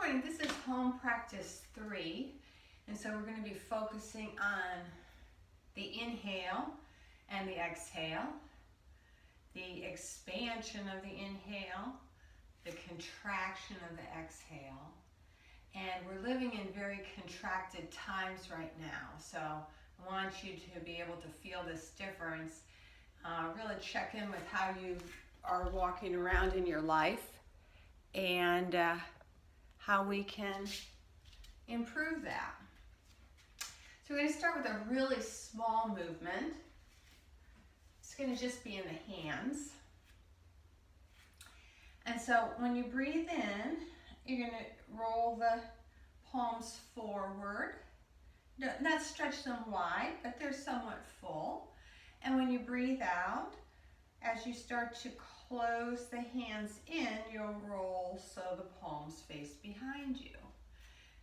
morning. This is home practice 3, and so we're going to be focusing on the inhale and the exhale, the expansion of the inhale, the contraction of the exhale. And we're living in very contracted times right now, so I want you to be able to feel this difference. Really check in with how you are walking around in your life and how we can improve that. So we're going to start with a really small movement. It's going to just be in the hands. And so when you breathe in, you're going to roll the palms forward. Not stretch them wide, but they're somewhat full. And when you breathe out, as you start to close the hands in, you'll roll so the palms face behind you.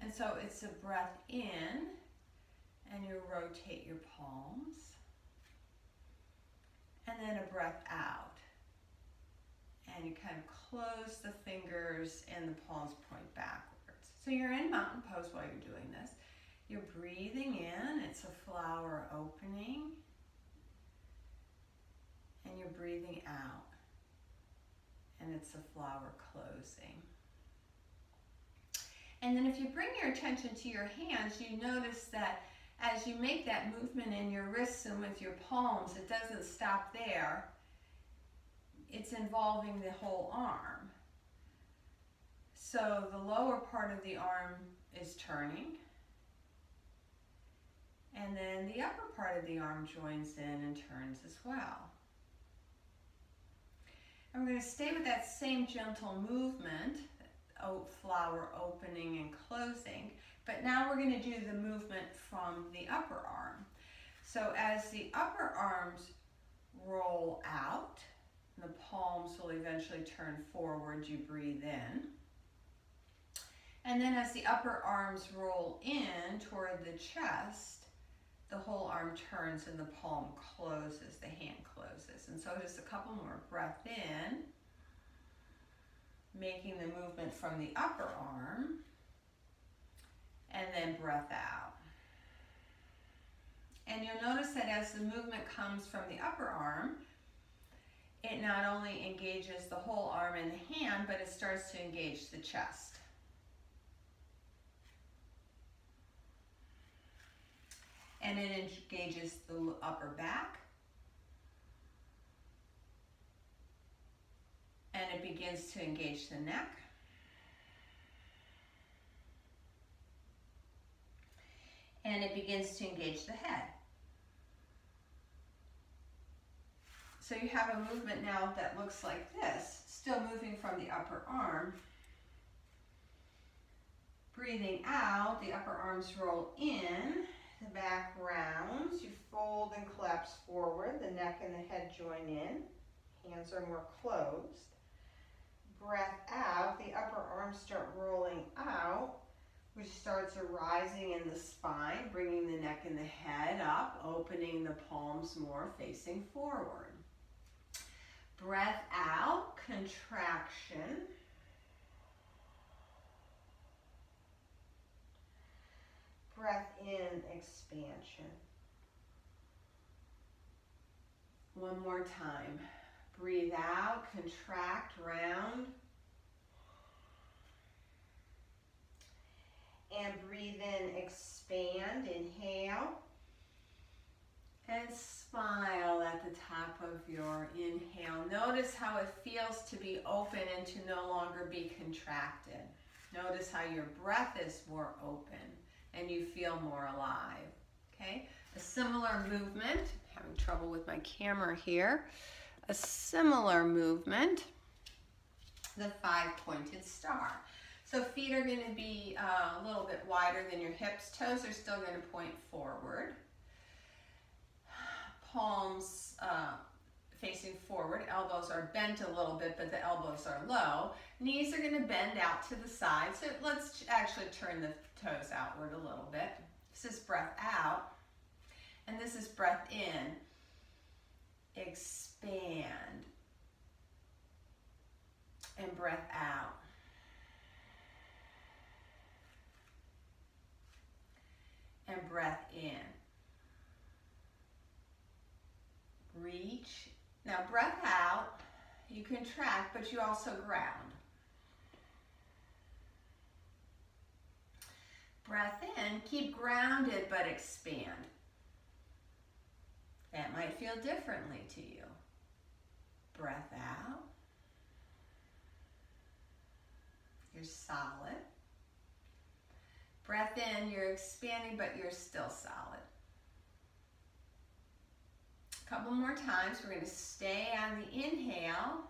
And so it's a breath in, and you rotate your palms. And then a breath out. And you kind of close the fingers and the palms point backwards. So you're in mountain pose while you're doing this. You're breathing in, it's a flower opening. And you're breathing out, and it's a flower closing. And then if you bring your attention to your hands, you notice that as you make that movement in your wrists and with your palms, it doesn't stop there. It's involving the whole arm. So the lower part of the arm is turning, and then the upper part of the arm joins in and turns as well. And we're going to stay with that same gentle movement, flower opening and closing, but now we're going to do the movement from the upper arm. So as the upper arms roll out, the palms will eventually turn forward, you breathe in. And then as the upper arms roll in toward the chest, the whole arm turns and the palm closes, the hand closes. And so just a couple more. Breath in, making the movement from the upper arm, and then breath out. And you'll notice that as the movement comes from the upper arm, it not only engages the whole arm and the hand, but it starts to engage the chest. And it engages the upper back. And it begins to engage the neck. And it begins to engage the head. So you have a movement now that looks like this, still moving from the upper arm. Breathing out, the upper arms roll in. The back rounds, you fold and collapse forward, the neck and the head join in, hands are more closed. Breath out, the upper arms start rolling out, which starts arising in the spine, bringing the neck and the head up, opening the palms more, facing forward. Breath out, contraction. Breath in, expansion. One more time. Breathe out, contract, round. And breathe in, expand, inhale. And smile at the top of your inhale. Notice how it feels to be open and to no longer be contracted. Notice how your breath is more open and you feel more alive, okay? A similar movement, having trouble with my camera here, a similar movement, the 5-pointed star. So feet are going to be a little bit wider than your hips, toes are still going to point forward, palms facing forward, elbows are bent a little bit, but the elbows are low. Knees are going to bend out to the side, so let's actually turn the toes outward a little bit. This is breath out, and this is breath in. Expand, and breath out. Now breath out, you contract, but you also ground. Breath in, keep grounded, but expand. That might feel differently to you. Breath out. You're solid. Breath in, you're expanding, but you're still solid. A couple more times. We're going to stay on the inhale.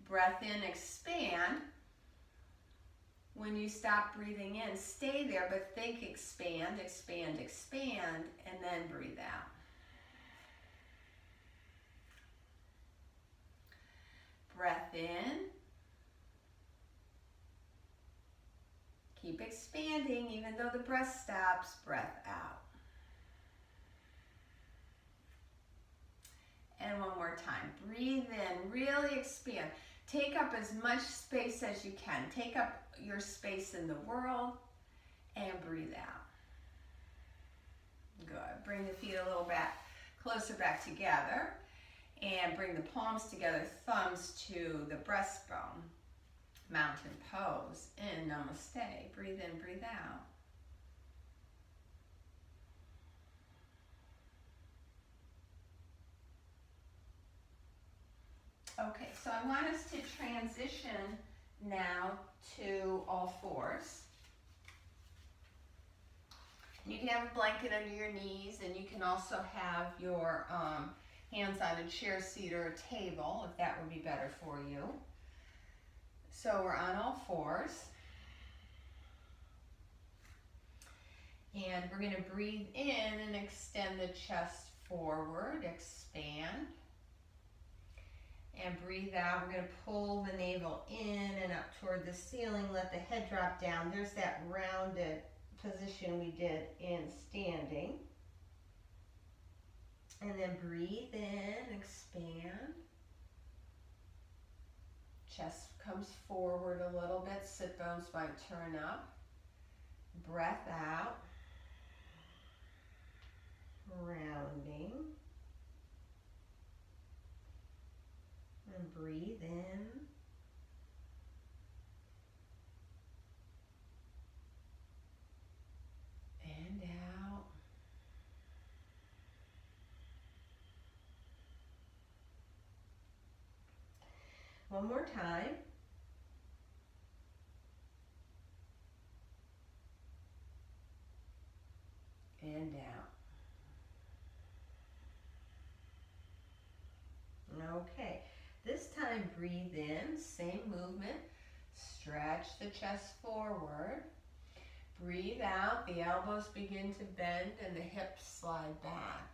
Breath in, expand. When you stop breathing in, stay there, but think expand, expand, expand, and then breathe out. Breath in. Keep expanding even though the breath stops. Breath out. And one more time. Breathe in, really expand. Take up as much space as you can. Take up your space in the world and breathe out. Good. Bring the feet a little back, closer back together, and bring the palms together, thumbs to the breastbone. Mountain pose. In, namaste. Breathe in, breathe out. Okay, so I want us to transition now to all fours. You can have a blanket under your knees, and you can also have your hands on a chair, seat, or a table, if that would be better for you. So we're on all fours. And we're going to breathe in and extend the chest forward, expand. And breathe out. We're going to pull the navel in and up toward the ceiling. Let the head drop down. There's that rounded position we did in standing. And then breathe in, expand. Chest comes forward a little bit. Sit bones might turn up. Breath out. Rounding. And breathe in. And out. One more time. And out. Okay. This time, breathe in, same movement, stretch the chest forward. Breathe out, the elbows begin to bend and the hips slide back.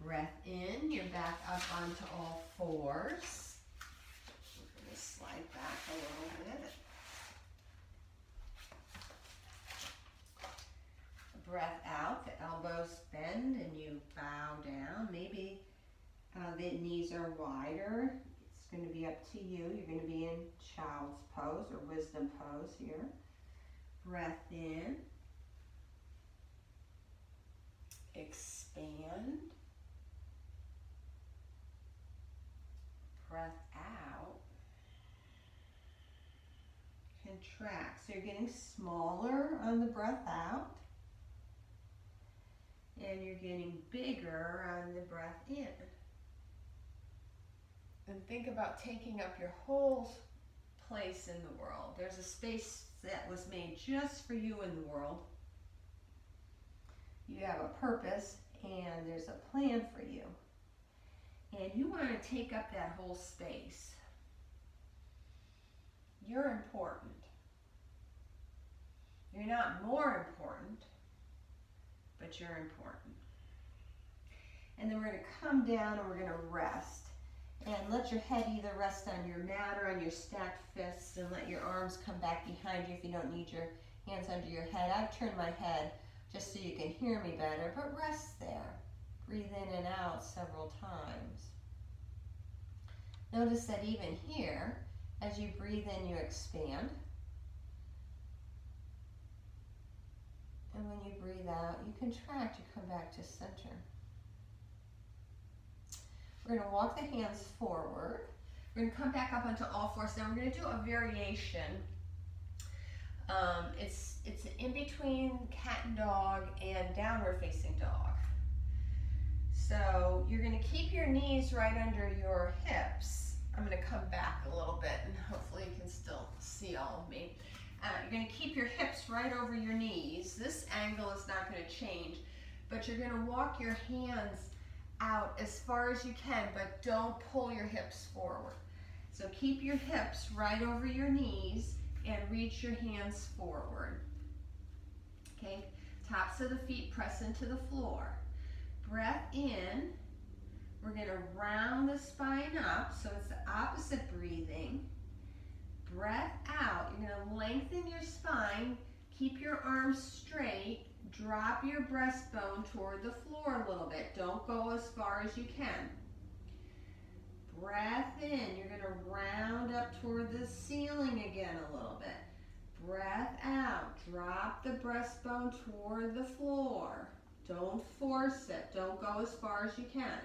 Breath in, you're back up onto all fours. We're going to slide back a little bit. Breath out, the elbows bend and you bow down. Maybe the knees are wider. It's going to be up to you. You're going to be in child's pose or wisdom pose here. Breath in. Expand. Breath out. Contract. So you're getting smaller on the breath out. And you're getting bigger on the breath in. And think about taking up your whole place in the world. There's a space that was made just for you in the world. You have a purpose and there's a plan for you. And you want to take up that whole space. You're important. You're not more important, but you're important. And then we're going to come down and we're going to rest. And let your head either rest on your mat or on your stacked fists, and let your arms come back behind you if you don't need your hands under your head. I've turned my head just so you can hear me better, but rest there. Breathe in and out several times. Notice that even here, as you breathe in, you expand. breathe out, you contract, you come back to center. We're going to walk the hands forward. We're going to come back up onto all fours. Now we're going to do a variation. It's in between cat and dog and downward facing dog. So you're going to keep your knees right under your hips. I'm going to come back a little bit and hopefully you can still see all of me. You're going to keep your hips right over your knees. This angle is not going to change, but you're going to walk your hands out as far as you can, but don't pull your hips forward. So keep your hips right over your knees and reach your hands forward. Okay, tops of the feet press into the floor. Breath in, we're going to round the spine up, so it's the opposite breathing. Breath out, you're going to lengthen your spine, keep your arms straight, drop your breastbone toward the floor a little bit. Don't go as far as you can. Breath in, you're going to round up toward the ceiling again a little bit. Breath out, drop the breastbone toward the floor. Don't force it, don't go as far as you can.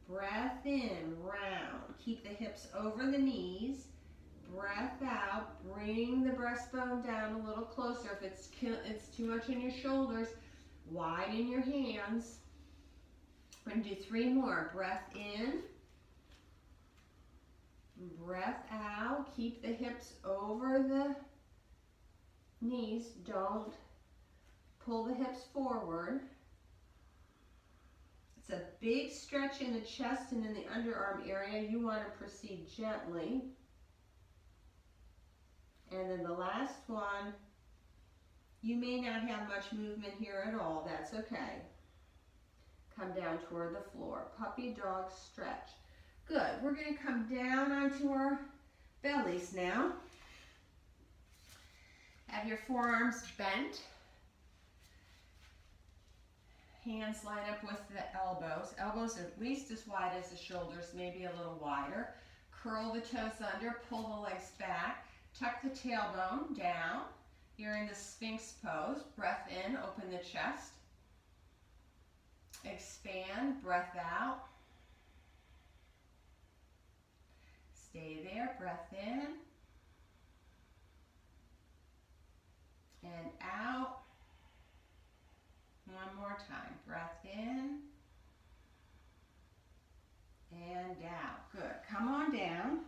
Breath in, round, keep the hips over the knees. Breath out, bring the breastbone down a little closer. If it's too much in your shoulders, widen your hands. We're going to do 3 more. Breath in, breath out. Keep the hips over the knees. Don't pull the hips forward. It's a big stretch in the chest and in the underarm area. You want to proceed gently. And then the last one, you may not have much movement here at all. That's okay. Come down toward the floor. Puppy dog stretch. Good. We're going to come down onto our bellies now. Have your forearms bent. Hands line up with the elbows. Elbows at least as wide as the shoulders, maybe a little wider. Curl the toes under, pull the legs back. Tuck the tailbone down. You're in the Sphinx pose. Breath in, open the chest. Expand, breath out. Stay there, breath in. And out. One more time, breath in. And out, good. Come on down.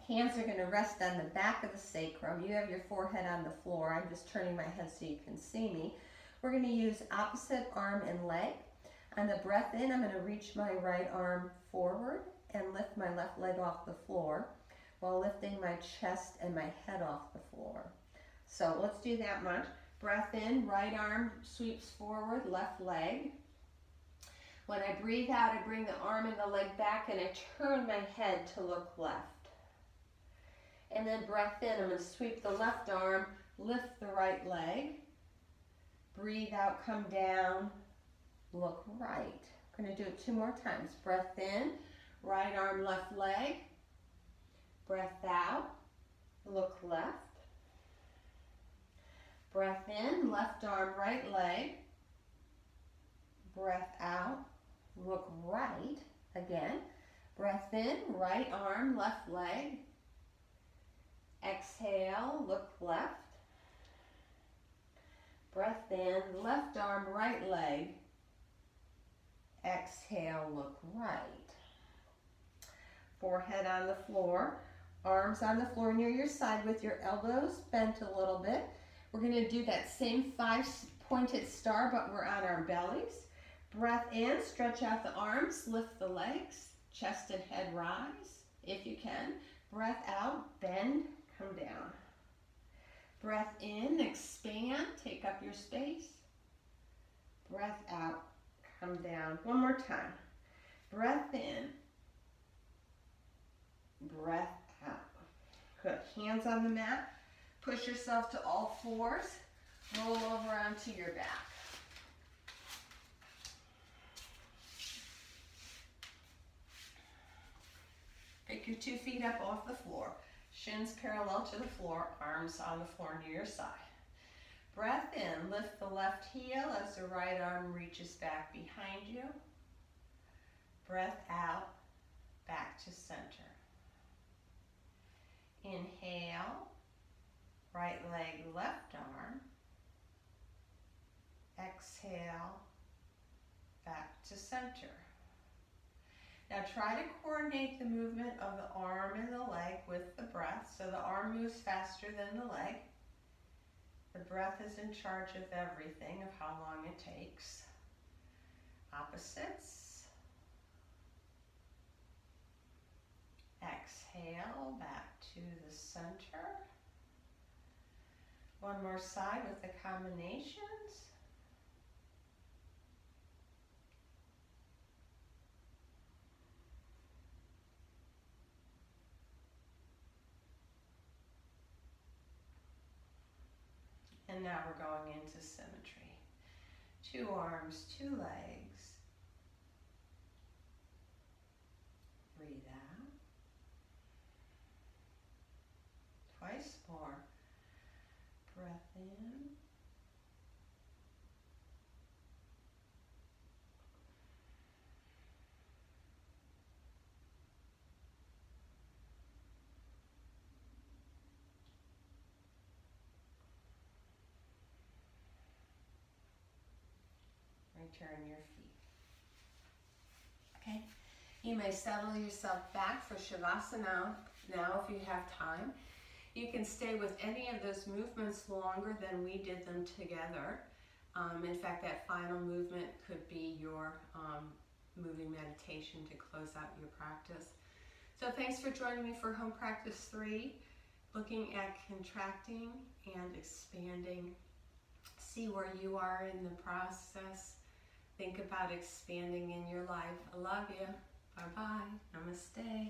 Hands are going to rest on the back of the sacrum. You have your forehead on the floor. I'm just turning my head so you can see me. We're going to use opposite arm and leg. On the breath in, I'm going to reach my right arm forward and lift my left leg off the floor while lifting my chest and my head off the floor. So let's do that much. Breath in, right arm sweeps forward, left leg. When I breathe out, I bring the arm and the leg back and I turn my head to look left. And then breath in, I'm going to sweep the left arm, lift the right leg. Breathe out, come down, look right. I'm going to do it 2 more times. Breath in, right arm, left leg. Breath out, look left. Breath in, left arm, right leg. Breath out, look right. Again, breath in, right arm, left leg. Exhale, look left. Breath in, left arm, right leg. Exhale, look right. Forehead on the floor, arms on the floor near your side with your elbows bent a little bit. We're going to do that same 5-pointed star, but we're on our bellies. Breath in, stretch out the arms, lift the legs, chest and head rise if you can. Breath out, bend, come down. Breath in, expand, take up your space. Breath out, come down. One more time. Breath in, breath out. Good. Hands on the mat. Push yourself to all fours. Roll over onto your back. Pick your 2 feet up off the floor. Shins parallel to the floor, arms on the floor near your side. Breath in, lift the left heel as the right arm reaches back behind you. Breath out, back to center. Inhale, right leg, left arm. Exhale, back to center. Now try to coordinate the movement of the arm and the leg with the breath. So the arm moves faster than the leg. The breath is in charge of everything, of how long it takes. Opposites. Exhale, back to the center. One more side with the combinations. And now we're going into symmetry. 2 arms, 2 legs. Breathe out. Twice more. Breath in. Return your feet. Okay, you may settle yourself back for Shavasana now if you have time. You can stay with any of those movements longer than we did them together. In fact, that final movement could be your moving meditation to close out your practice. So thanks for joining me for home practice 3, looking at contracting and expanding. See where you are in the process. Think about expanding in your life. I love you. Bye-bye. Namaste.